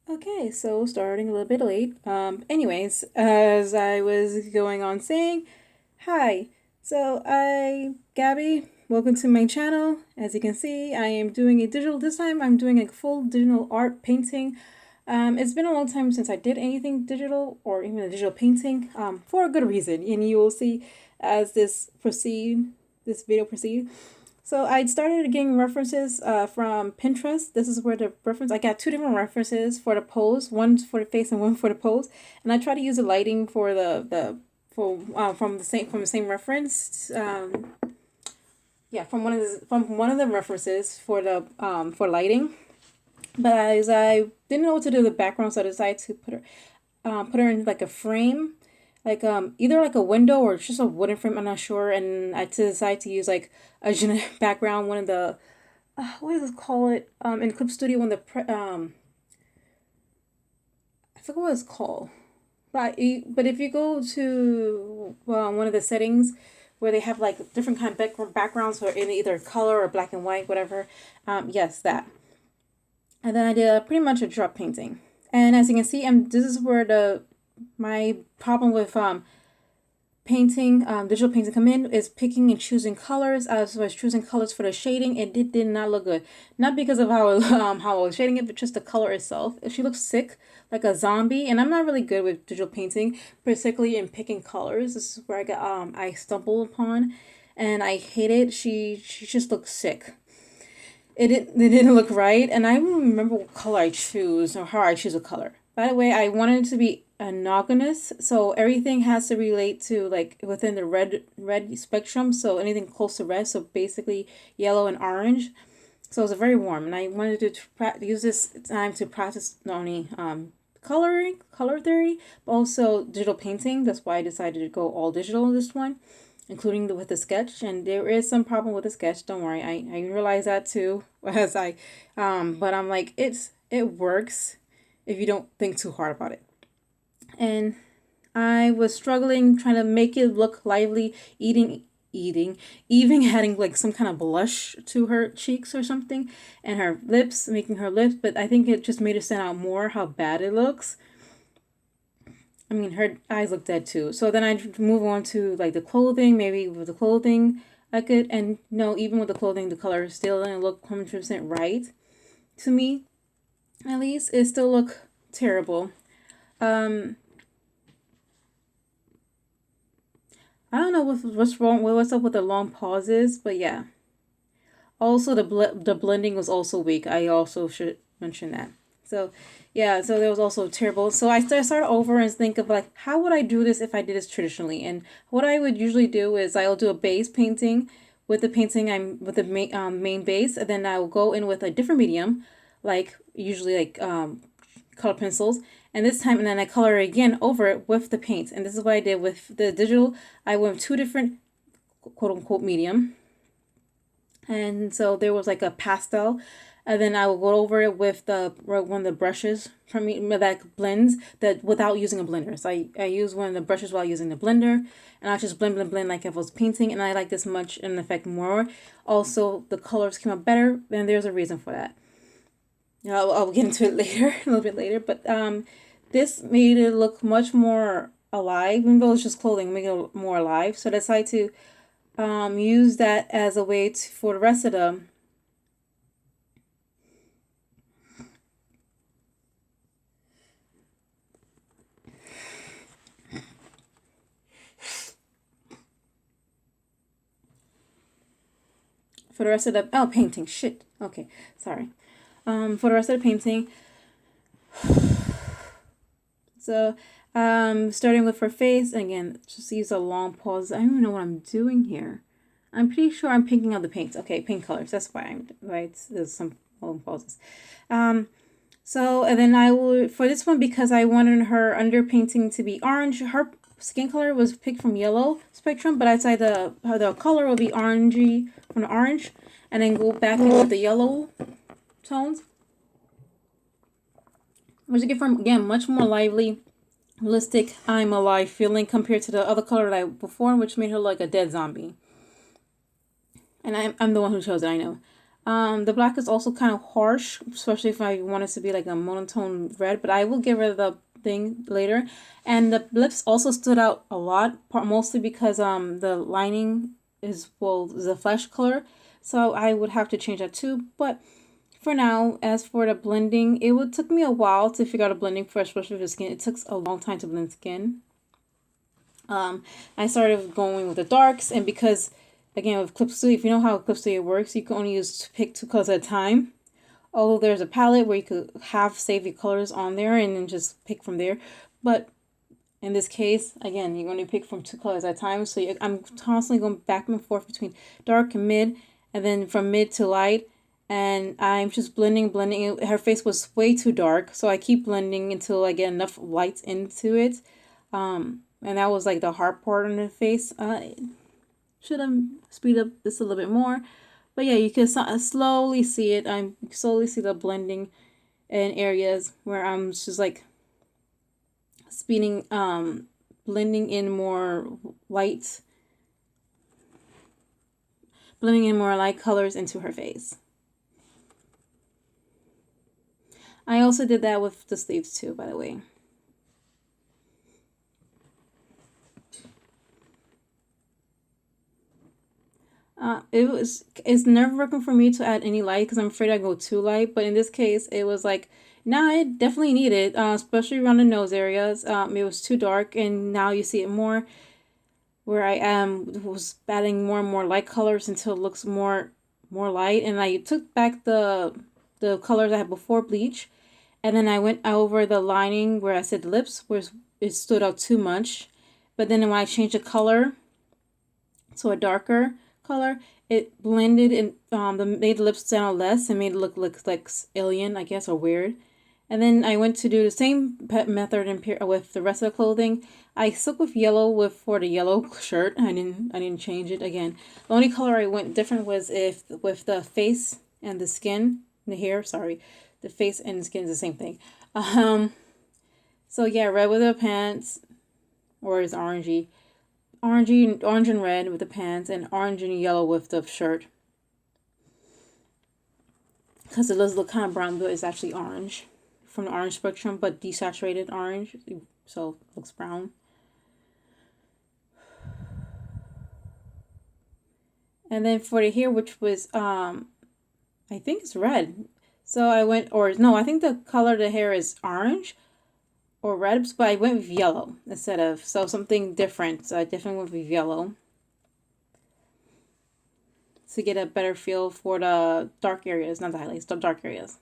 Okay, so starting a little bit late. Anyways, as I was going on saying, hi. Gabby. Welcome to my channel. As you can see, I am doing a digital. This time, I'm doing a full digital art painting. It's been a long time since I did anything digital or even a digital painting. For a good reason, and you will see as this video proceed. So I started getting references from Pinterest. This is where the reference I got two different references for the pose, one for the face and one for the pose, and I try to use the lighting for the for from the same reference. Yeah, from one of the references for lighting. But as I didn't know what to do with the background, so I decided to put her in like a frame, like either like a window or just a wooden frame. I'm not sure. And I decided to use like a generic background, one of the what does it call it in Clip Studio when I forget what it's called. But if you go to one of the settings where they have like different kind of backgrounds for in either color or black and white, whatever, yes, that. And then I did pretty much a drop painting. And as you can see, this is where the my problem with painting, digital painting come in is picking and choosing colors. As I was choosing colors for the shading, it did not look good. Not because of how I was shading it, but just the color itself. She looks sick, like a zombie, and I'm not really good with digital painting, particularly in picking colors. This is where I stumbled upon, and I hate it. She just looks sick. It didn't look right, and I don't remember what color I choose or how I choose a color. By the way, I wanted it to be analogous, so everything has to relate to like within the red spectrum. So anything close to red, so basically yellow and orange. So it was very warm, and I wanted to use this time to practice not only color theory, but also digital painting. That's why I decided to go all digital in this one, including with the sketch. And there is some problem with the sketch. Don't worry, I realize that too. As but I'm like it works if you don't think too hard about it. And I was struggling trying to make it look lively, eating, even adding like some kind of blush to her cheeks or something, and her lips, making her lips. But I think it just made it stand out more how bad it looks. I mean, her eyes look dead too. So then I move on to like the clothing. Maybe with the clothing, I could, and no, even with the clothing, the color still didn't look 100% right to me. At least it still looked terrible. Um, I don't know what's wrong. What's up with the long pauses? But yeah. Also, the blending was also weak. I also should mention that. So, yeah, so there was also terrible. So I started over and think of like, how would I do this if I did this traditionally? And what I would usually do is I'll do a base painting with the painting I'm with the main base, and then I will go in with a different medium, like usually like color pencils, and this time, and then I color again over it with the paint. And this is what I did with the digital. I went with two different quote unquote medium, and so there was like a pastel, and then I will go over it with the one of the brushes from me that blends that without using a blender. So I use one of the brushes while using the blender, and I just blend like if I was painting, and I like this much in effect more. Also, the colors came out better, and there's a reason for that. I'll get into it later, a little bit later, but this made it look much more alive, even though it's just clothing, make it more alive. So I decided to use that as a way for the rest of the painting. Shit. Okay, sorry. For the rest of the painting, so starting with her face, and again, just use a long pause. I don't even know what I'm doing here. I'm pretty sure I'm picking out the paints. Okay, paint colors. That's why I'm right. There's some long pauses. Um, So, and then I will, for this one, because I wanted her underpainting to be orange, her skin color was picked from yellow spectrum, but I'd say the color will be orangey from the orange, and then go back in with the yellow tones, which you get from, again, much more lively, realistic, I'm alive feeling compared to the other color that I before, which made her like a dead zombie. And I'm the one who chose it, I know. The black is also kind of harsh, especially if I want it to be like a monotone red, but I will get rid of the thing later. And the lips also stood out a lot, mostly because the lining is, well, the flesh color. So I would have to change that too. But for now, as for the blending, it would took me a while to figure out a blending for, especially for skin. It took a long time to blend skin. I started going with the darks, and because again with Clip Studio, if you know how Clip Studio works, you can only pick 2 colors at a time. Although there's a palette where you could have save your colors on there and then just pick from there, but in this case, again, you only pick from 2 colors at a time. So I'm constantly going back and forth between dark and mid, and then from mid to light. And I'm just blending. Her face was way too dark, so I keep blending until I get enough light into it. And that was like the hard part on the face. Should have speed up this a little bit more, but yeah, you can slowly see it. I slowly see the blending in areas where I'm just like speeding, blending in more light, blending in more light colors into her face. I also did that with the sleeves too, by the way. It's never working for me to add any light because I'm afraid I go too light. But in this case, it was like, nah, I definitely need it, especially around the nose areas. It was too dark, and now you see it more where I was adding more and more light colors until it looks more light. And I took back the colors I had before bleach, and then I went over the lining where I said the lips, where it stood out too much. But then when I changed the color to a darker color, it blended and made the lips stand out less and made it look like alien, I guess, or weird. And then I went to do the same method with the rest of the clothing. I stuck with yellow for the yellow shirt. I didn't change it again. The only color I went different was if with the face and the skin, the hair. Sorry, the face and the skin is the same thing. So yeah, red with the pants, or is orangey, orange and red with the pants, and orange and yellow with the shirt. Because it does look kind of brown, but it's actually orange from the orange spectrum, but desaturated orange, so it looks brown. And then for the hair, which was I think it's red. So I went, or no, I think the color of the hair is orange or red, but I went with yellow instead of, so something different. So I definitely went with yellow to get a better feel for the dark areas, not the highlights, the dark areas.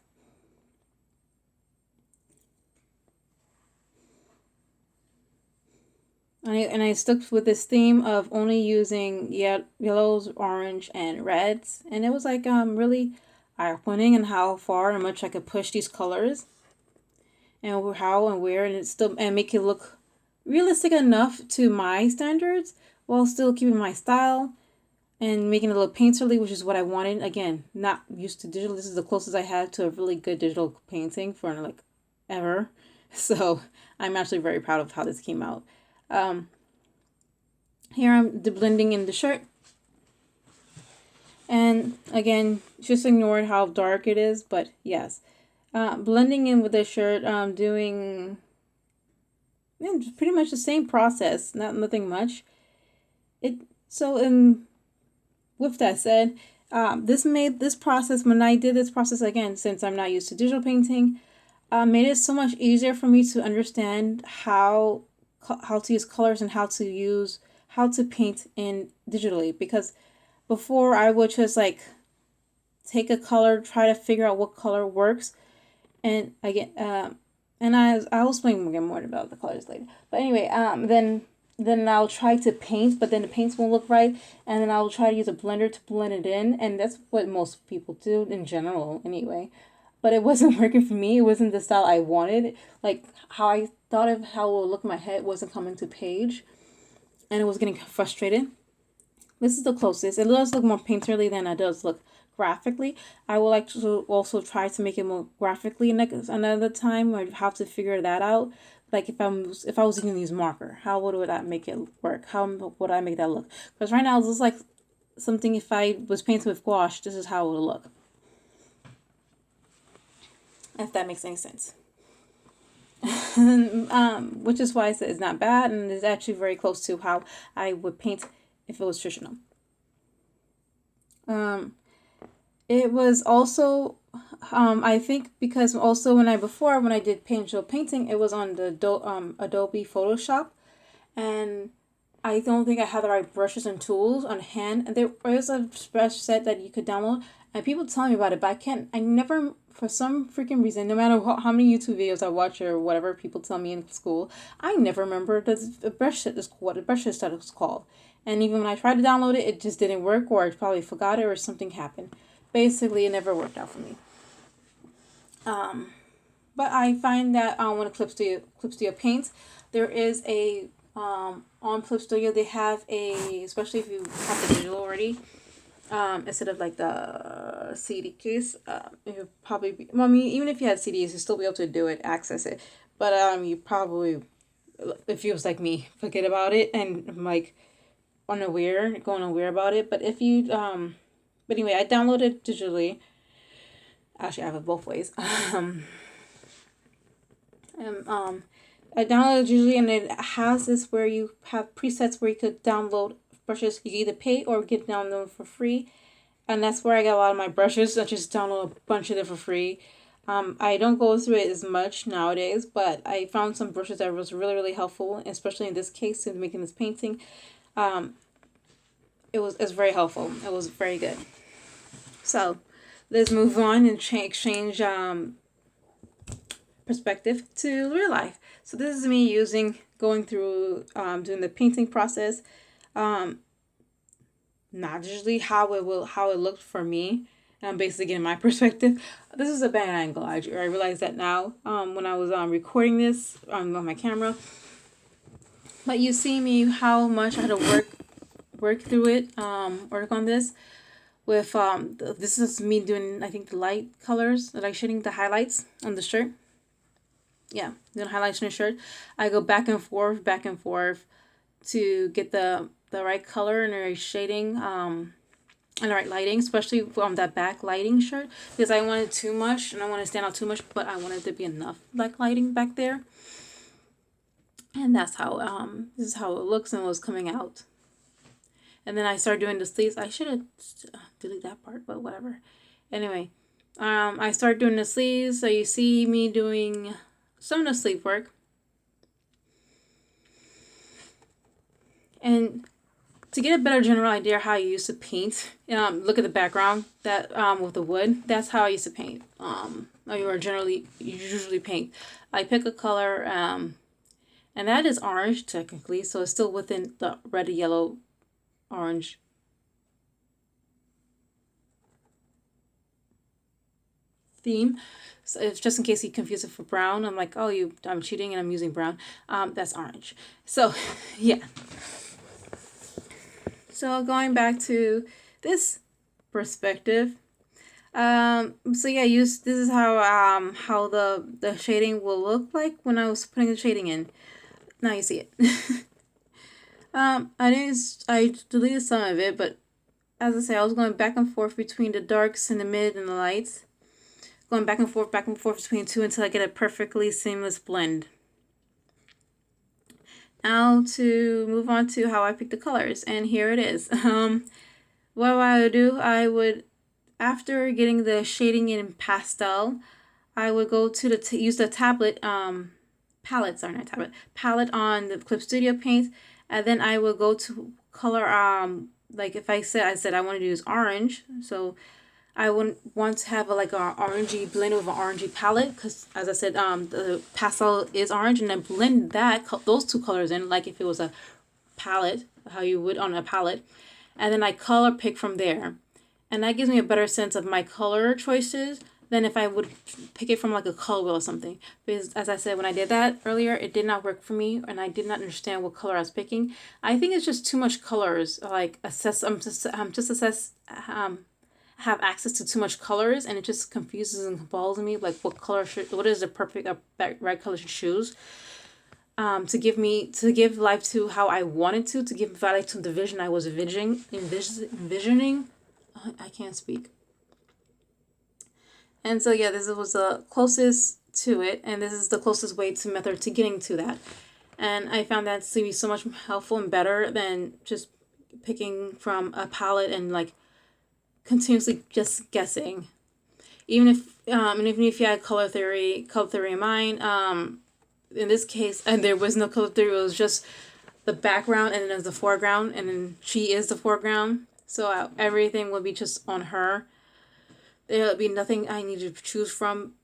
And I stuck with this theme of only using yellows, orange, and reds, and it was like really eye-opening and how far and much I could push these colors, and how and where, and it still and make it look realistic enough to my standards while still keeping my style and making it look painterly, which is what I wanted. Again, not used to digital. This is the closest I had to a really good digital painting for like ever. So I'm actually very proud of how this came out. Here I'm blending in the shirt. And again, just ignore how dark it is, but yes. Blending in with the shirt, doing pretty much the same process, nothing much. With that said, this process, when I did this process again, since I'm not used to digital painting, made it so much easier for me to understand how to use colors and how to paint in digitally, because before I would just like take a color, try to figure out what color works, and again, and I'll explain again more about the colors later. But anyway, then I'll try to paint, but then the paints won't look right, and then I'll try to use a blender to blend it in, and that's what most people do in general anyway. But it wasn't working for me. It wasn't the style I wanted. Like how I thought of how it would look in my head wasn't coming to page, and it was getting frustrated. This is the closest. It does look more painterly than it does look graphically. I will like to also try to make it more graphically next another time. I have to figure that out. Like if I was using these marker, how would that make it work? How would I make that look? Because right now it looks like something if I was painting with gouache. This is how it would look. if that makes any sense. Which is why I said it's not bad, and it's actually very close to how I would paint if it was traditional. Um, it was also, I think because also when I did painting, it was on the Adobe Photoshop, and I don't think I had the right brushes and tools on hand. And there is a brush set that you could download, and people tell me about it, but I can't. I never, for some freaking reason, no matter how many YouTube videos I watch or whatever people tell me in school, I never remember the brush set is what the brush set is called. And even when I tried to download it, it just didn't work, or I probably forgot it, or something happened. Basically, it never worked out for me. But I find that when Clip Studio paints, there is a on Clip Studio they have a, especially if you have the digital already, instead of like the CD case, you probably be, well, I mean, even if you had CDs, you still be able to do it, access it. But you probably, if you was like me, forget about it and like going unaware about it. But if you but anyway, I downloaded digitally. Actually, I have it both ways. And I downloaded usually, and it has this where you have presets where you could download brushes. You can either pay or get download for free, and that's where I get a lot of my brushes. I just download a bunch of them for free. I don't go through it as much nowadays, but I found some brushes that was really helpful, especially in this case in making this painting. It's very helpful. It was very good. So let's move on and exchange perspective to real life. So this is me going through doing the painting process. Not usually how it looked for me. And I'm basically getting my perspective. This is a bad angle. I realize that now when I was recording this on my camera. But you see me how much I had to work through it, work on this. With this is me doing, I think, the light colors, like shading the highlights on the shirt. Yeah, doing highlights on the shirt. I go back and forth to get the right color and the right shading, and the right lighting, especially on that back lighting shirt, because I wanted too much and I want to stand out too much, but I wanted to be enough like lighting back there. And that's how this is how it looks and what's coming out. And then I started doing the sleeves. I should have deleted that part, but whatever. Anyway, I started doing the sleeves. So you see me doing some of the sleeve work. And to get a better general idea of how I used to paint, look at the background that with the wood. That's how I used to paint. Or usually paint. I pick a color, and that is orange technically, so it's still within the red, yellow, orange theme. So if just in case you confuse it for brown, I'm like, oh, I'm cheating and I'm using brown. That's orange. So yeah. So going back to this perspective. So yeah, this is how the shading will look like when I was putting the shading in. Now you see it. I deleted some of it, but as I say, I was going back and forth between the darks and the mid and the lights. Going back and forth between two until I get a perfectly seamless blend. Now to move on to how I pick the colors, and here it is. What I would do, after getting the shading in pastel, I would go to use the tablet, palette on the Clip Studio paint, and then I will go to color, like if I said I wanted to use orange, so I wouldn't want to have a orangey blend with an orangey palette, because as I said, the pastel is orange, and then blend those two colors in like if it was a palette, how you would on a palette, and then I color pick from there, and that gives me a better sense of my color choices than if I would pick it from like a color wheel or something. Because as I said, when I did that earlier, it did not work for me, and I did not understand what color I was picking. I think it's just too much colors. Like have access to too much colors, and it just confuses and confuses me. Like what is the perfect right color to choose? To give life to how I wanted to give life to the vision I was envisioning. I can't speak. And so yeah, this was the closest to it, and this is the closest way to method to getting to that. And I found that to be so much helpful and better than just picking from a palette and like continuously just guessing. Even if you had color theory in mind, in this case, and there was no color theory, it was just the background and then there's the foreground, and then she is the foreground. So everything would be just on her. There would be nothing I needed to choose from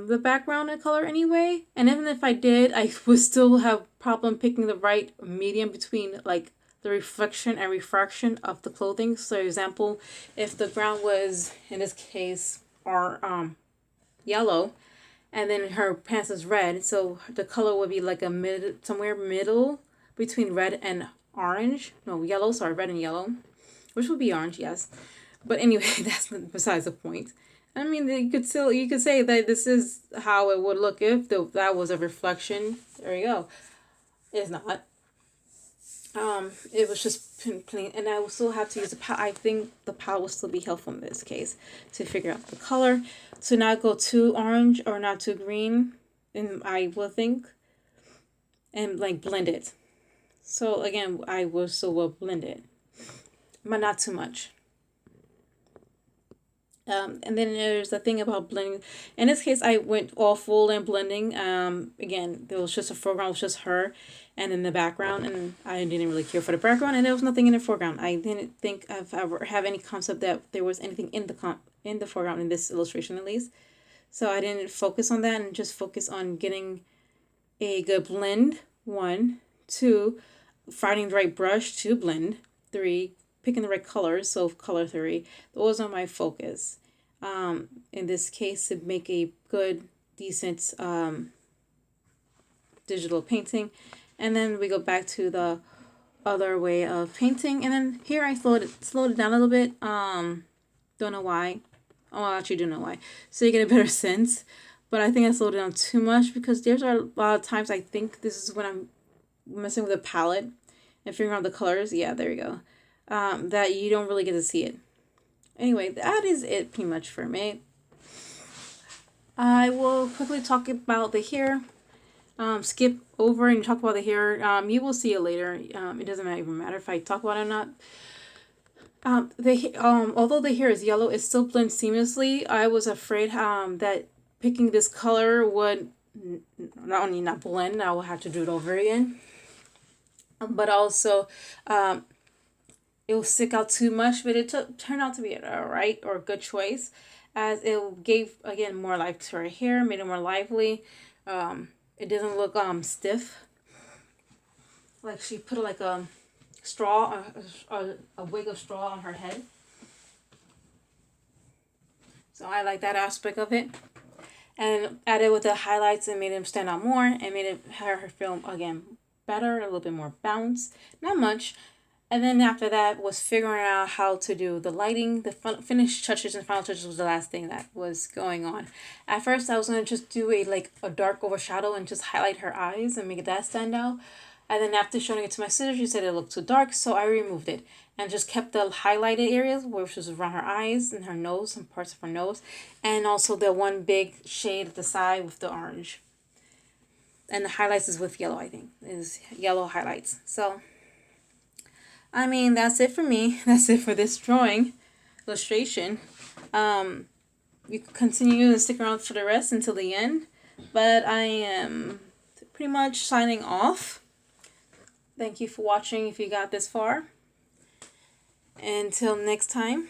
the background and color anyway. And even if I did, I would still have problem picking the right medium between like the reflection and refraction of the clothing. So, for example, if the ground was in this case yellow, and then her pants is red, so the color would be like somewhere middle between red and orange. No, yellow. Sorry, red and yellow, which would be orange, yes. But anyway, that's besides the point. I mean, you could say that this is how it would look if that was a reflection. There you go. It's not. It was just plain, and I will still have to use the palette. I think the palette will still be helpful in this case to figure out the color, to not go too orange or not too green, and I will think, and like blend it. So again, I will still will blend it, but not too much. And then there's the thing about blending. In this case, I went all full and blending. Again, there was just a foreground, it was just her, and in the background, and I didn't really care for the background, and there was nothing in the foreground. I didn't think I've ever have any concept that there was anything in the foreground in this illustration at least. So I didn't focus on that and just focus on getting a good blend. 1, 2, finding the right brush to blend. 3, picking the right colors, so color theory. Those are my focus. In this case, to make a good, decent digital painting. And then we go back to the other way of painting. And then here I slowed it down a little bit. Don't know why. Oh, I actually do know why. So you get a better sense. But I think I slowed it down too much because there's a lot of times I think this is when I'm messing with a palette and figuring out the colors. Yeah, there you go. That you don't really get to see it. Anyway, that is it pretty much for me. I will quickly talk about the hair. Skip over and talk about the hair. You will see it later. It doesn't even matter if I talk about it or not. Although the hair is yellow, it still blends seamlessly. I was afraid that picking this color would not only not blend, I will have to do it over again. But also, it will stick out too much, but it turned out to be a right or good choice, as it gave again more life to her hair, made it more lively. It doesn't look stiff. Like she put like a straw, a wig of straw on her head. So I like that aspect of it. And added with the highlights and made him stand out more and made it her film again better, a little bit more bounce. Not much. And then after that was figuring out how to do the lighting. The finished touches and final touches was the last thing that was going on. At first I was going to just do a dark overshadow and just highlight her eyes and make that stand out. And then after showing it to my sister, she said it looked too dark, so I removed it and just kept the highlighted areas, which was around her eyes and her nose and parts of her nose, and also the one big shade at the side with the orange. And the highlights is with yellow, I think. Is yellow highlights. So, I mean, that's it for me. That's it for this drawing illustration. You can continue to stick around for the rest until the end, but I am pretty much signing off. Thank you for watching if you got this far. Until next time.